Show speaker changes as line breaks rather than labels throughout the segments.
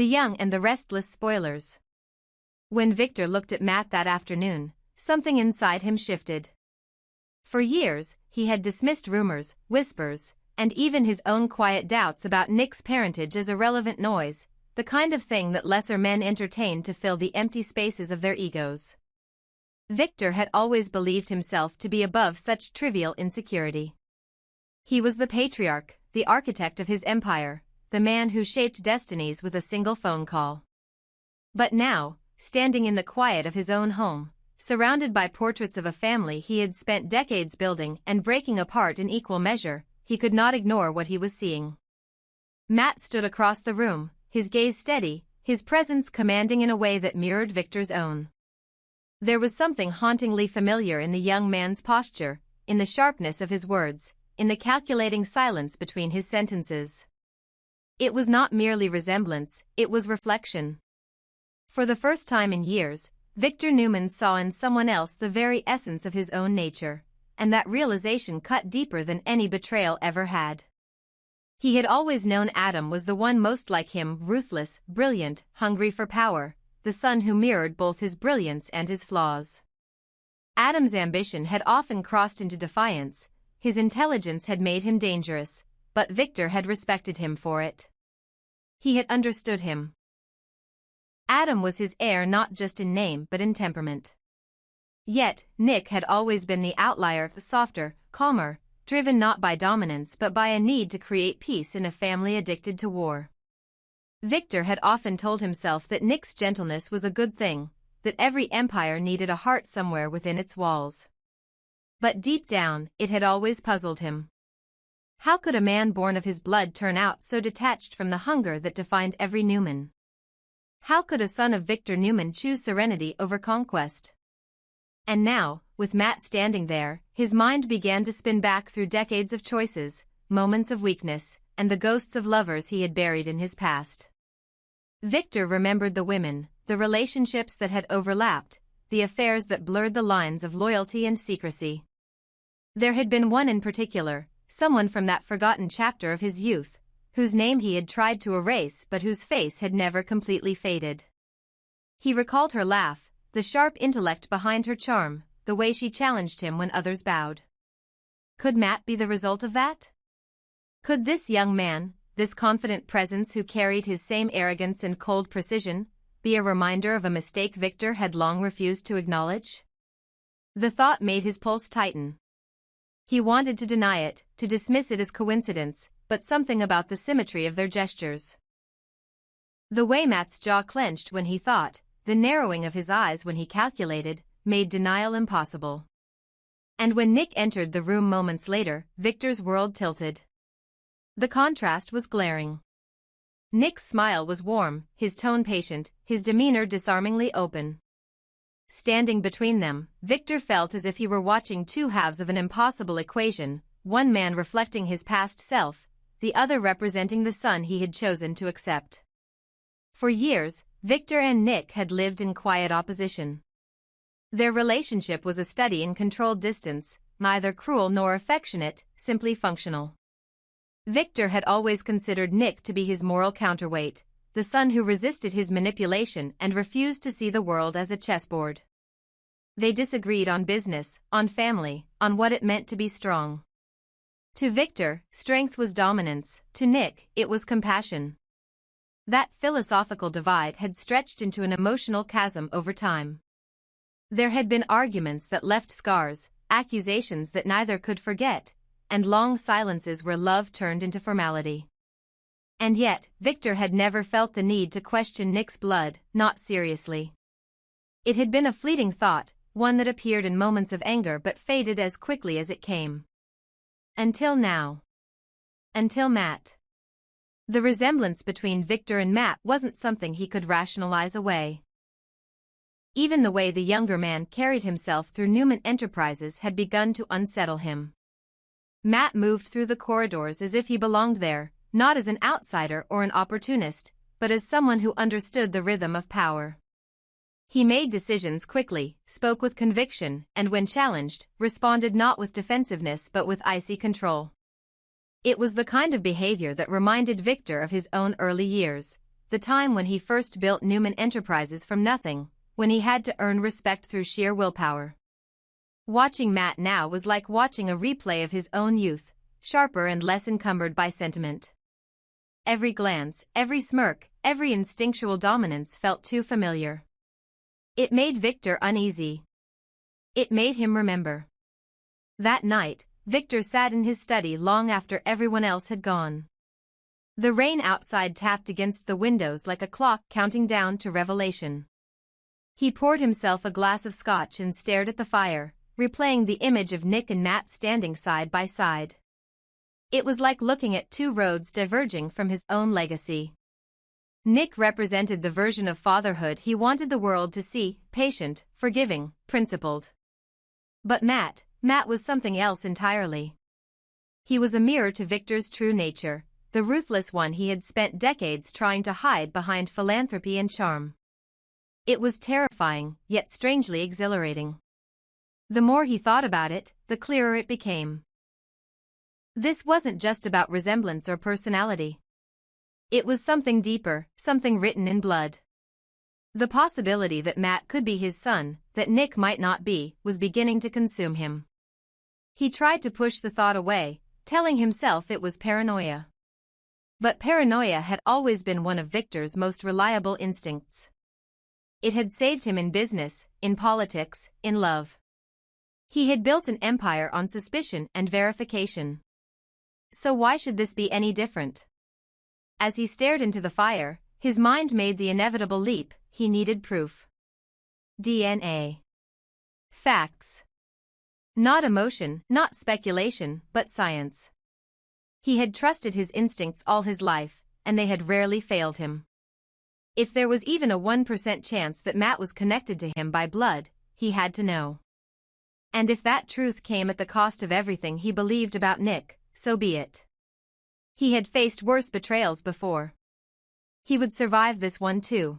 The young and the restless spoilers. When Victor looked at Matt that afternoon, something inside him shifted. For years, he had dismissed rumors, whispers, and even his own quiet doubts about Nick's parentage as irrelevant noise, the kind of thing that lesser men entertained to fill the empty spaces of their egos. Victor had always believed himself to be above such trivial insecurity. He was the patriarch, the architect of his empire, the man who shaped destinies with a single phone call. But now, standing in the quiet of his own home, surrounded by portraits of a family he had spent decades building and breaking apart in equal measure, he could not ignore what he was seeing. Matt stood across the room, his gaze steady, his presence commanding in a way that mirrored Victor's own. There was something hauntingly familiar in the young man's posture, in the sharpness of his words, in the calculating silence between his sentences. It was not merely resemblance, it was reflection. For the first time in years, Victor Newman saw in someone else the very essence of his own nature, and that realization cut deeper than any betrayal ever had. He had always known Adam was the one most like him, ruthless, brilliant, hungry for power, the son who mirrored both his brilliance and his flaws. Adam's ambition had often crossed into defiance, his intelligence had made him dangerous, but Victor had respected him for it. He had understood him. Adam was his heir not just in name but in temperament. Yet, Nick had always been the outlier, the softer, calmer, driven not by dominance but by a need to create peace in a family addicted to war. Victor had often told himself that Nick's gentleness was a good thing, that every empire needed a heart somewhere within its walls. But deep down, it had always puzzled him. How could a man born of his blood turn out so detached from the hunger that defined every Newman? How could a son of Victor Newman choose serenity over conquest? And now, with Matt standing there, his mind began to spin back through decades of choices, moments of weakness, and the ghosts of lovers he had buried in his past. Victor remembered the women, the relationships that had overlapped, the affairs that blurred the lines of loyalty and secrecy. There had been one in particular, someone from that forgotten chapter of his youth, whose name he had tried to erase but whose face had never completely faded. He recalled her laugh, the sharp intellect behind her charm, the way she challenged him when others bowed. Could Matt be the result of that? Could this young man, this confident presence who carried his same arrogance and cold precision, be a reminder of a mistake Victor had long refused to acknowledge? The thought made his pulse tighten. He wanted to deny it, to dismiss it as coincidence, but something about the symmetry of their gestures. The way Matt's jaw clenched when he thought, the narrowing of his eyes when he calculated, made denial impossible. And when Nick entered the room moments later, Victor's world tilted. The contrast was glaring. Nick's smile was warm, his tone patient, his demeanor disarmingly open. Standing between them, Victor felt as if he were watching two halves of an impossible equation, one man reflecting his past self, the other representing the son he had chosen to accept. For years, Victor and Nick had lived in quiet opposition. Their relationship was a study in controlled distance, neither cruel nor affectionate, simply functional. Victor had always considered Nick to be his moral counterweight, the son who resisted his manipulation and refused to see the world as a chessboard. They disagreed on business, on family, on what it meant to be strong. To Victor, strength was dominance, to Nick, it was compassion. That philosophical divide had stretched into an emotional chasm over time. There had been arguments that left scars, accusations that neither could forget, and long silences where love turned into formality. And yet, Victor had never felt the need to question Nick's blood, not seriously. It had been a fleeting thought, one that appeared in moments of anger but faded as quickly as it came. Until now. Until Matt. The resemblance between Victor and Matt wasn't something he could rationalize away. Even the way the younger man carried himself through Newman Enterprises had begun to unsettle him. Matt moved through the corridors as if he belonged there, not as an outsider or an opportunist, but as someone who understood the rhythm of power. He made decisions quickly, spoke with conviction, and when challenged, responded not with defensiveness but with icy control. It was the kind of behavior that reminded Victor of his own early years, the time when he first built Newman Enterprises from nothing, when he had to earn respect through sheer willpower. Watching Matt now was like watching a replay of his own youth, sharper and less encumbered by sentiment. Every glance, every smirk, every instinctual dominance felt too familiar. It made Victor uneasy. It made him remember. That night, Victor sat in his study long after everyone else had gone. The rain outside tapped against the windows like a clock counting down to revelation. He poured himself a glass of scotch and stared at the fire, replaying the image of Nick and Matt standing side by side. It was like looking at two roads diverging from his own legacy. Nick represented the version of fatherhood he wanted the world to see: patient, forgiving, principled. But Matt was something else entirely. He was a mirror to Victor's true nature, the ruthless one he had spent decades trying to hide behind philanthropy and charm. It was terrifying, yet strangely exhilarating. The more he thought about it, the clearer it became. This wasn't just about resemblance or personality. It was something deeper, something written in blood. The possibility that Matt could be his son, that Nick might not be, was beginning to consume him. He tried to push the thought away, telling himself it was paranoia. But paranoia had always been one of Victor's most reliable instincts. It had saved him in business, in politics, in love. He had built an empire on suspicion and verification. So why should this be any different? As he stared into the fire, his mind made the inevitable leap: he needed proof. DNA. Facts. Not emotion, not speculation, but science. He had trusted his instincts all his life, and they had rarely failed him. If there was even a 1% chance that Matt was connected to him by blood, he had to know. And if that truth came at the cost of everything he believed about Nick, so be it. He had faced worse betrayals before. He would survive this one too.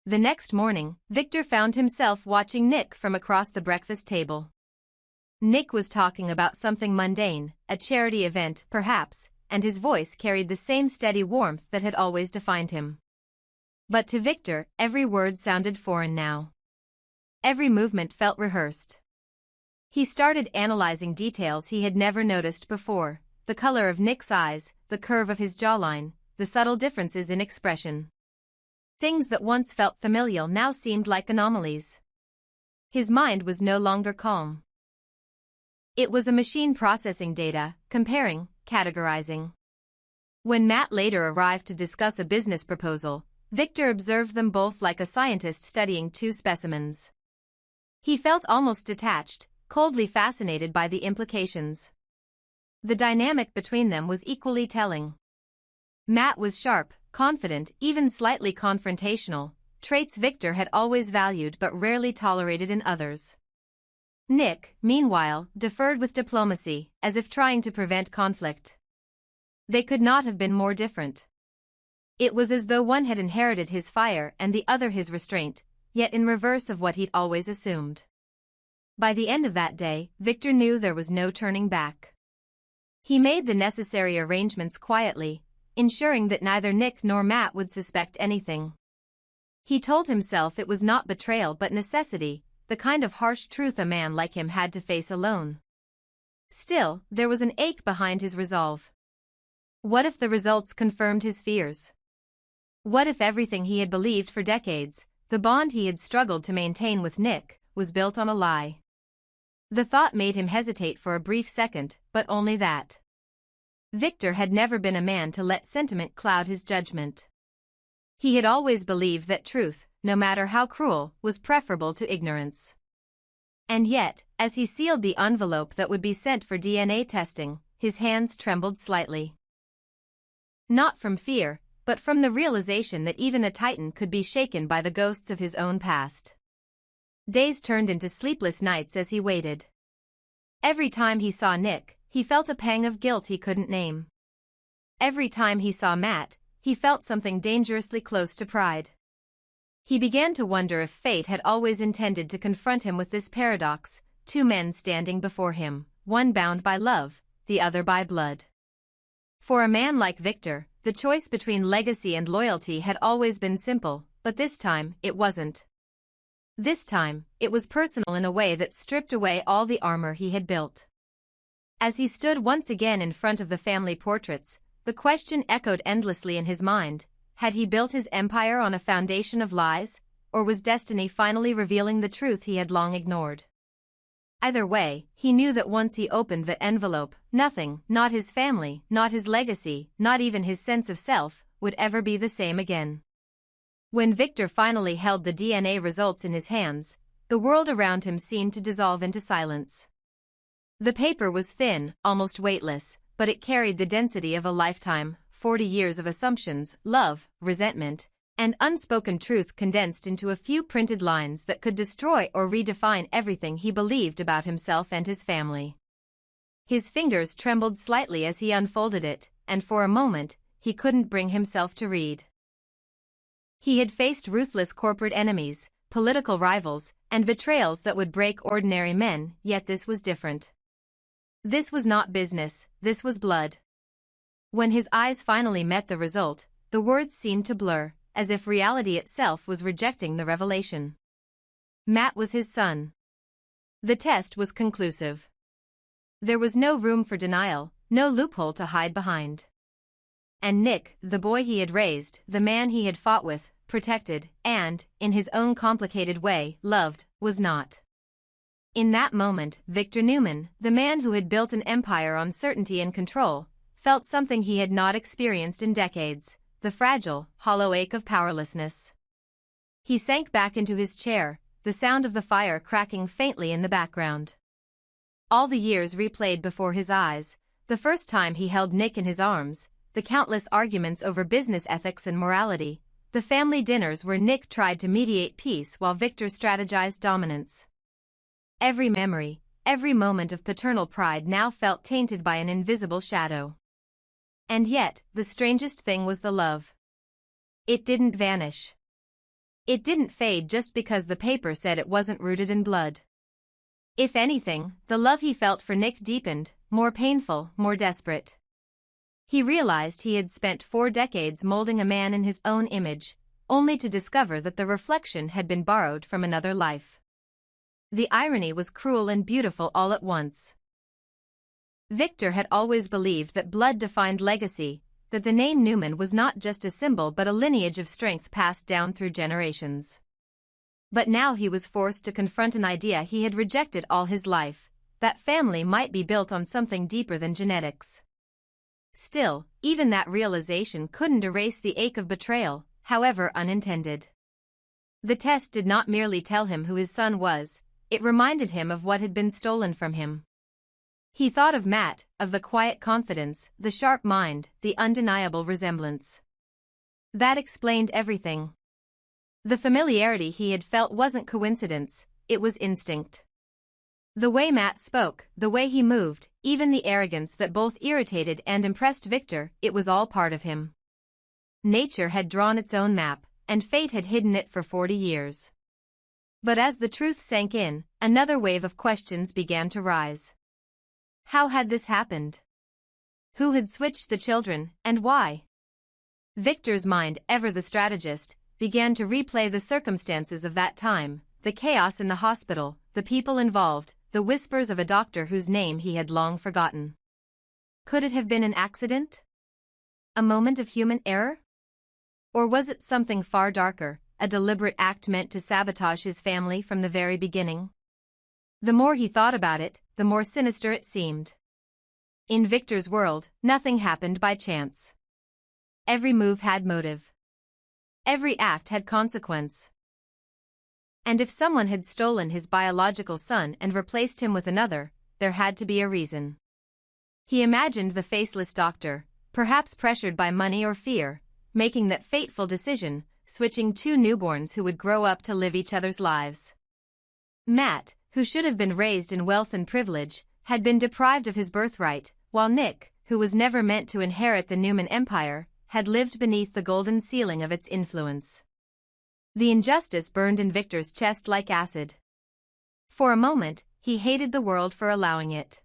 The next morning, Victor found himself watching Nick from across the breakfast table. Nick was talking about something mundane, a charity event perhaps, and his voice carried the same steady warmth that had always defined him. But to Victor, every word sounded foreign now. Every movement felt rehearsed. He started analyzing details he had never noticed before: the color of Nick's eyes, the curve of his jawline, the subtle differences in expression. Things that once felt familiar now seemed like anomalies. His mind was no longer calm. It was a machine processing data, comparing, categorizing. When Matt later arrived to discuss a business proposal, Victor observed them both like a scientist studying two specimens. He felt almost detached, coldly fascinated by the implications. The dynamic between them was equally telling. Matt was sharp, confident, even slightly confrontational, traits Victor had always valued but rarely tolerated in others. Nick, meanwhile, deferred with diplomacy, as if trying to prevent conflict. They could not have been more different. It was as though one had inherited his fire and the other his restraint, yet in reverse of what he'd always assumed. By the end of that day, Victor knew there was no turning back. He made the necessary arrangements quietly, ensuring that neither Nick nor Matt would suspect anything. He told himself it was not betrayal but necessity, the kind of harsh truth a man like him had to face alone. Still, there was an ache behind his resolve. What if the results confirmed his fears? What if everything he had believed for decades, the bond he had struggled to maintain with Nick, was built on a lie? The thought made him hesitate for a brief second, but only that. Victor had never been a man to let sentiment cloud his judgment. He had always believed that truth, no matter how cruel, was preferable to ignorance. And yet, as he sealed the envelope that would be sent for DNA testing, his hands trembled slightly. Not from fear, but from the realization that even a titan could be shaken by the ghosts of his own past. Days turned into sleepless nights as he waited. Every time he saw Nick, he felt a pang of guilt he couldn't name. Every time he saw Matt, he felt something dangerously close to pride. He began to wonder if fate had always intended to confront him with this paradox: two men standing before him, one bound by love, the other by blood. For a man like Victor, the choice between legacy and loyalty had always been simple, but this time, it wasn't. This time, it was personal in a way that stripped away all the armor he had built. As he stood once again in front of the family portraits, the question echoed endlessly in his mind: had he built his empire on a foundation of lies, or was destiny finally revealing the truth he had long ignored? Either way, he knew that once he opened the envelope, nothing, not his family, not his legacy, not even his sense of self, would ever be the same again. When Victor finally held the DNA results in his hands, the world around him seemed to dissolve into silence. The paper was thin, almost weightless, but it carried the density of a lifetime, 40 years of assumptions, love, resentment, and unspoken truth condensed into a few printed lines that could destroy or redefine everything he believed about himself and his family. His fingers trembled slightly as he unfolded it, and for a moment, he couldn't bring himself to read. He had faced ruthless corporate enemies, political rivals, and betrayals that would break ordinary men, yet this was different. This was not business, this was blood. When his eyes finally met the result, the words seemed to blur, as if reality itself was rejecting the revelation. Matt was his son. The test was conclusive. There was no room for denial, no loophole to hide behind. And Nick, the boy he had raised, the man he had fought with, protected, and, in his own complicated way, loved, was not. In that moment, Victor Newman, the man who had built an empire on certainty and control, felt something he had not experienced in decades: the fragile, hollow ache of powerlessness. He sank back into his chair, the sound of the fire cracking faintly in the background. All the years replayed before his eyes, the first time he held Nick in his arms, the countless arguments over business ethics and morality, the family dinners where Nick tried to mediate peace while Victor strategized dominance. Every memory, every moment of paternal pride now felt tainted by an invisible shadow. And yet, the strangest thing was the love. It didn't vanish. It didn't fade just because the paper said it wasn't rooted in blood. If anything, the love he felt for Nick deepened, more painful, more desperate. He realized he had spent 4 decades molding a man in his own image, only to discover that the reflection had been borrowed from another life. The irony was cruel and beautiful all at once. Victor had always believed that blood defined legacy, that the name Newman was not just a symbol but a lineage of strength passed down through generations. But now he was forced to confront an idea he had rejected all his life: that family might be built on something deeper than genetics. Still, even that realization couldn't erase the ache of betrayal, however unintended. The test did not merely tell him who his son was, it reminded him of what had been stolen from him. He thought of Matt, of the quiet confidence, the sharp mind, the undeniable resemblance. That explained everything. The familiarity he had felt wasn't coincidence, it was instinct. The way Matt spoke, the way he moved, even the arrogance that both irritated and impressed Victor, it was all part of him. Nature had drawn its own map, and fate had hidden it for 40 years. But as the truth sank in, another wave of questions began to rise. How had this happened? Who had switched the children, and why? Victor's mind, ever the strategist, began to replay the circumstances of that time, the chaos in the hospital, the people involved, the whispers of a doctor whose name he had long forgotten. Could it have been an accident? A moment of human error? Or was it something far darker, a deliberate act meant to sabotage his family from the very beginning? The more he thought about it, the more sinister it seemed. In Victor's world, nothing happened by chance. Every move had motive. Every act had consequence. And if someone had stolen his biological son and replaced him with another, there had to be a reason. He imagined the faceless doctor, perhaps pressured by money or fear, making that fateful decision, switching 2 newborns who would grow up to live each other's lives. Matt, who should have been raised in wealth and privilege, had been deprived of his birthright, while Nick, who was never meant to inherit the Newman empire, had lived beneath the golden ceiling of its influence. The injustice burned in Victor's chest like acid. For a moment, he hated the world for allowing it.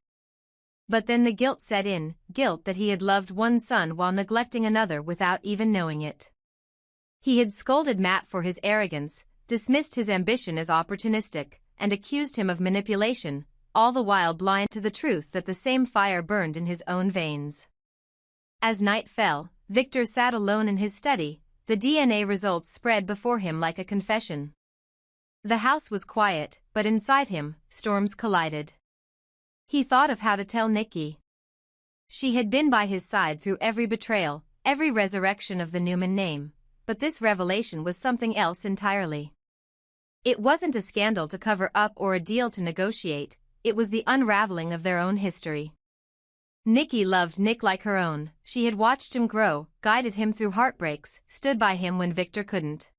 But then the guilt set in, guilt that he had loved one son while neglecting another without even knowing it. He had scolded Matt for his arrogance, dismissed his ambition as opportunistic, and accused him of manipulation, all the while blind to the truth that the same fire burned in his own veins. As night fell, Victor sat alone in his study, the DNA results spread before him like a confession. The house was quiet, but inside him, storms collided. He thought of how to tell Nikki. She had been by his side through every betrayal, every resurrection of the Newman name, but this revelation was something else entirely. It wasn't a scandal to cover up or a deal to negotiate, it was the unraveling of their own history. Nikki loved Nick like her own, she had watched him grow, guided him through heartbreaks, stood by him when Victor couldn't.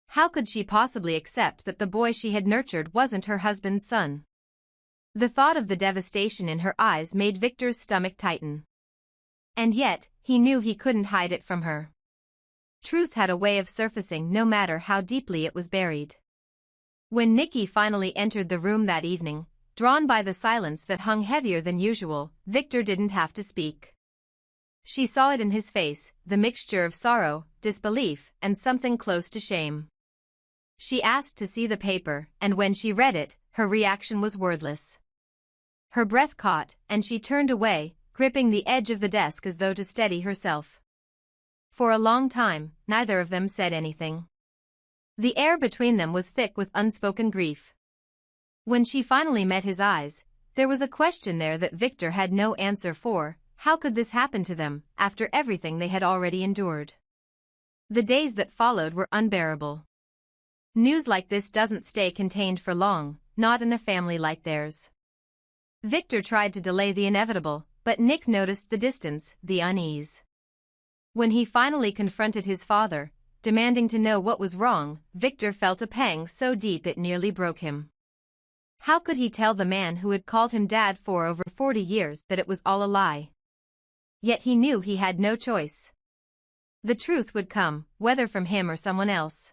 How could she possibly accept that the boy she had nurtured wasn't her husband's son? The thought of the devastation in her eyes made Victor's stomach tighten. And yet, he knew he couldn't hide it from her. Truth had a way of surfacing no matter how deeply it was buried. When Nikki finally entered the room that evening, drawn by the silence that hung heavier than usual, Victor didn't have to speak. She saw it in his face, the mixture of sorrow, disbelief, and something close to shame. She asked to see the paper, and when she read it, her reaction was wordless. Her breath caught, and she turned away, gripping the edge of the desk as though to steady herself. For a long time, neither of them said anything. The air between them was thick with unspoken grief. When she finally met his eyes, there was a question there that Victor had no answer for. How could this happen to them, after everything they had already endured? The days that followed were unbearable. News like this doesn't stay contained for long, not in a family like theirs. Victor tried to delay the inevitable, but Nick noticed the distance, the unease. When he finally confronted his father, demanding to know what was wrong, Victor felt a pang so deep it nearly broke him. How could he tell the man who had called him dad for over 40 years that it was all a lie? Yet he knew he had no choice. The truth would come, whether from him or someone else.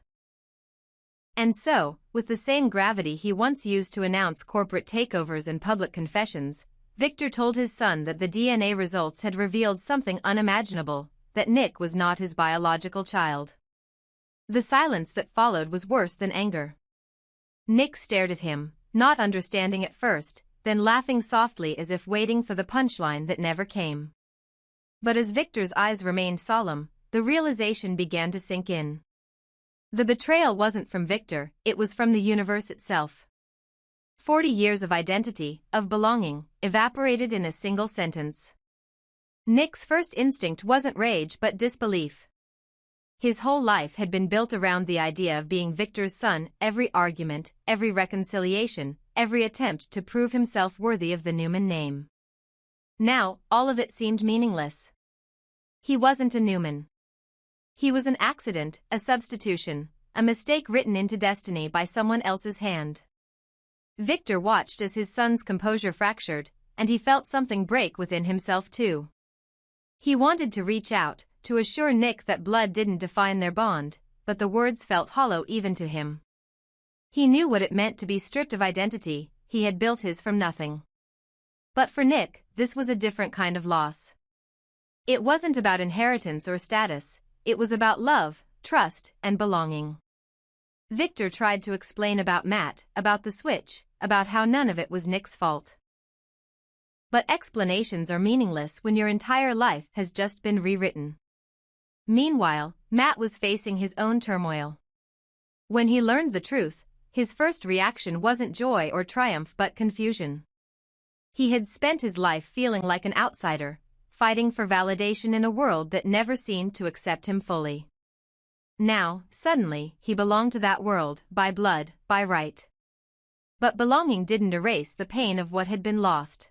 And so, with the same gravity he once used to announce corporate takeovers and public confessions, Victor told his son that the DNA results had revealed something unimaginable, that Nick was not his biological child. The silence that followed was worse than anger. Nick stared at him, not understanding at first, then laughing softly as if waiting for the punchline that never came. But as Victor's eyes remained solemn, the realization began to sink in. The betrayal wasn't from Victor, it was from the universe itself. 40 years of identity, of belonging, evaporated in a single sentence. Nick's first instinct wasn't rage but disbelief. His whole life had been built around the idea of being Victor's son, every argument, every reconciliation, every attempt to prove himself worthy of the Newman name. Now, all of it seemed meaningless. He wasn't a Newman. He was an accident, a substitution, a mistake written into destiny by someone else's hand. Victor watched as his son's composure fractured, and he felt something break within himself too. He wanted to reach out, to assure Nick that blood didn't define their bond, but the words felt hollow even to him. He knew what it meant to be stripped of identity, he had built his from nothing. But for Nick, this was a different kind of loss. It wasn't about inheritance or status, it was about love, trust, and belonging. Victor tried to explain about Matt, about the switch, about how none of it was Nick's fault. But explanations are meaningless when your entire life has just been rewritten. Meanwhile, Matt was facing his own turmoil. When he learned the truth, his first reaction wasn't joy or triumph but confusion. He had spent his life feeling like an outsider, fighting for validation in a world that never seemed to accept him fully. Now, suddenly, he belonged to that world, by blood, by right. But belonging didn't erase the pain of what had been lost.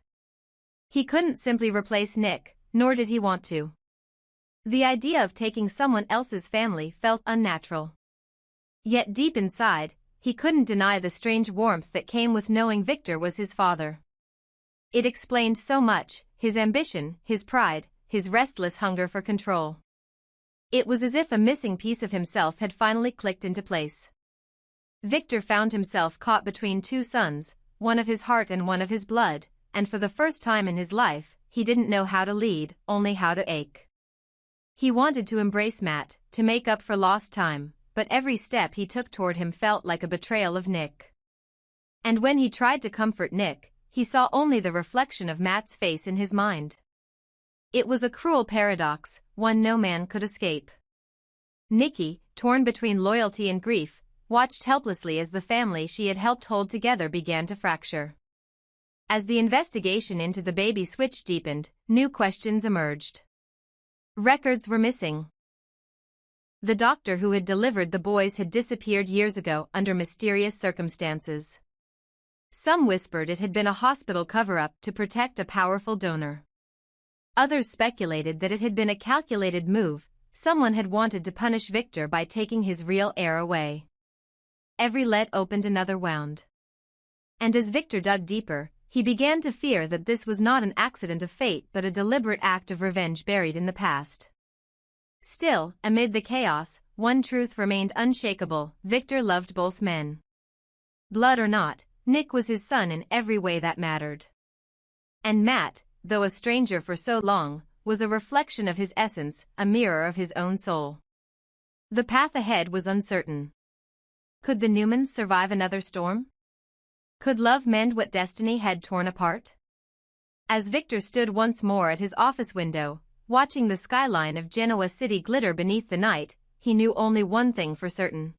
He couldn't simply replace Nick, nor did he want to. The idea of taking someone else's family felt unnatural. Yet deep inside, he couldn't deny the strange warmth that came with knowing Victor was his father. It explained so much, his ambition, his pride, his restless hunger for control. It was as if a missing piece of himself had finally clicked into place. Victor found himself caught between two sons, one of his heart and one of his blood, and for the first time in his life, he didn't know how to lead, only how to ache. He wanted to embrace Matt, to make up for lost time, but every step he took toward him felt like a betrayal of Nick. And when he tried to comfort Nick, he saw only the reflection of Matt's face in his mind. It was a cruel paradox, one no man could escape. Nikki, torn between loyalty and grief, watched helplessly as the family she had helped hold together began to fracture. As the investigation into the baby switch deepened, new questions emerged. Records were missing. The doctor who had delivered the boys had disappeared years ago under mysterious circumstances. Some whispered it had been a hospital cover-up to protect a powerful donor. Others speculated that it had been a calculated move, someone had wanted to punish Victor by taking his real heir away. Every let opened another wound. And as Victor dug deeper, he began to fear that this was not an accident of fate but a deliberate act of revenge buried in the past. Still, amid the chaos, one truth remained unshakable: Victor loved both men. Blood or not, Nick was his son in every way that mattered. And Matt, though a stranger for so long, was a reflection of his essence, a mirror of his own soul. The path ahead was uncertain. Could the Newmans survive another storm? Could love mend what destiny had torn apart? As Victor stood once more at his office window, watching the skyline of Genoa City glitter beneath the night, he knew only one thing for certain.